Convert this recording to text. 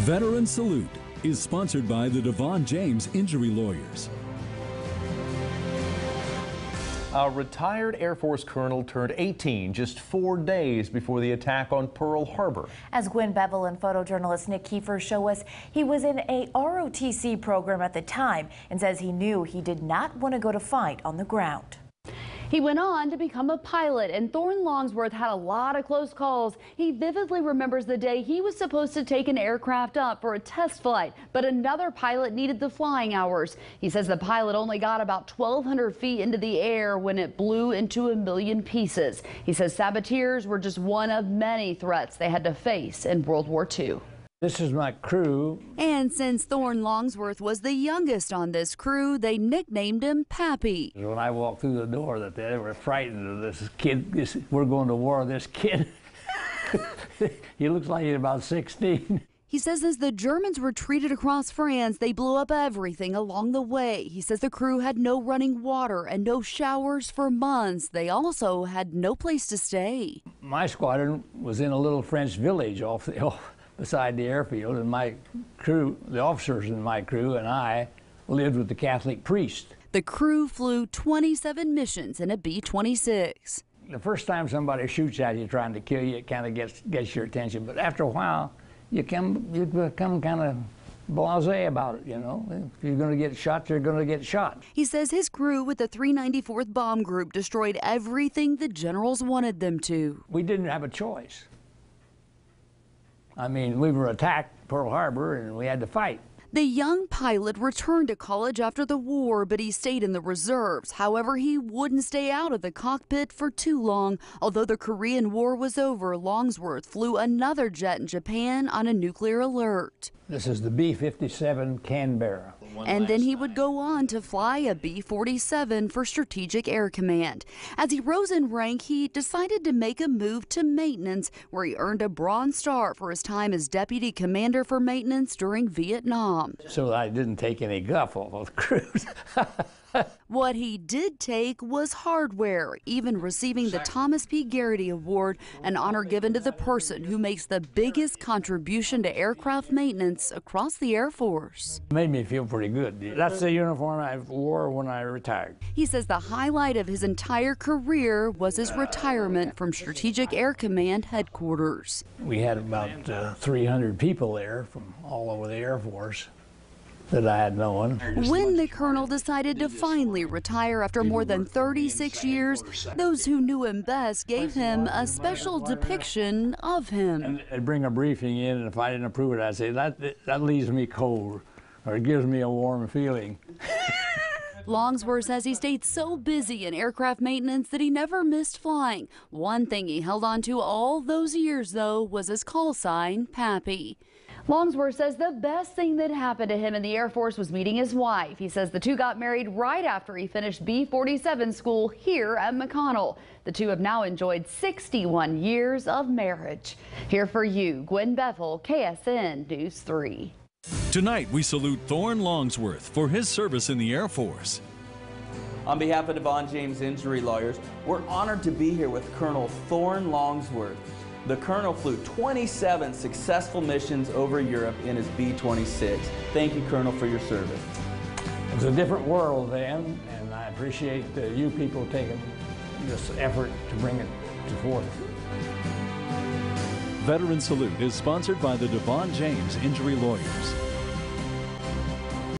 Veteran Salute is sponsored by the Devon James Injury Lawyers. A retired Air Force colonel turned 18 just 4 days before the attack on Pearl Harbor. As Gwen Bevel and photojournalist Nick Kiefer show us, he was in a ROTC program at the time and says he knew he did not want to go to fight on the ground. He went on to become a pilot, and Thorne Longsworth had a lot of close calls. He vividly remembers the day he was supposed to take an aircraft up for a test flight, but another pilot needed the flying hours. He says the pilot only got about 1,200 feet into the air when it blew into a million pieces. He says saboteurs were just one of many threats they had to face in World War II. This is my crew. And since Thorne Longsworth was the youngest on this crew, they nicknamed him Pappy. When I walked through the door, that they were frightened of this kid. We're going to war with this kid. He looks like he's about 16. He says as the Germans retreated across France, they blew up everything along the way. He says the crew had no running water and no showers for months. They also had no place to stay. My squadron was in a little French village beside the airfield, and my crew, the officers in my crew, and I lived with the Catholic priest. The crew flew 27 missions in a B-26. The first time somebody shoots at you trying to kill you, it kind of gets your attention, but after a while, you become kind of blasé about it, you know. If you're going to get shot, you're going to get shot. He says his crew with the 394th Bomb Group destroyed everything the generals wanted them to. We didn't have a choice. I mean, we were attacked Pearl Harbor and we had to fight. The young pilot returned to college after the war, but he stayed in the reserves. However, he wouldn't stay out of the cockpit for too long. Although the Korean War was over, Longsworth flew another jet in Japan on a nuclear alert. This is the B-57 Canberra. And then he would go on to fly a B-47 for Strategic Air Command. As he rose in rank, he decided to make a move to maintenance, where he earned a Bronze Star for his time as Deputy Commander for Maintenance during Vietnam. So I didn't take any guff off of the crews. What he did take was hardware, even receiving the Thomas P. Garrity Award, an honor given to the person who makes the biggest contribution to aircraft maintenance across the Air Force. It made me feel pretty good. That's the uniform I wore when I retired. He says the highlight of his entire career was his retirement from Strategic Air Command headquarters. We had about 300 people there from all over the Air Force that I had known. When the colonel decided to finally retire after more than 36 years, those who knew him best gave him a special depiction of him. And I'd bring a briefing in, and if I didn't approve it, I'd say, that leaves me cold, or it gives me a warm feeling. Longsworth says he stayed so busy in aircraft maintenance that he never missed flying. One thing he held on to all those years, though, was his call sign, Pappy. Longsworth says the best thing that happened to him in the Air Force was meeting his wife. He says the two got married right after he finished B-47 school here at McConnell. The two have now enjoyed 61 years of marriage. Here for you, Gwen Bevel, KSN News 3. Tonight, we salute Thorne Longsworth for his service in the Air Force. On behalf of Devon James Injury Lawyers, we're honored to be here with Colonel Thorne Longsworth. The colonel flew 27 successful missions over Europe in his B-26. Thank you, Colonel, for your service. It was a different world then, and I appreciate you people taking this effort to bring it to forth. Veteran Salute is sponsored by the Devon James Injury Lawyers.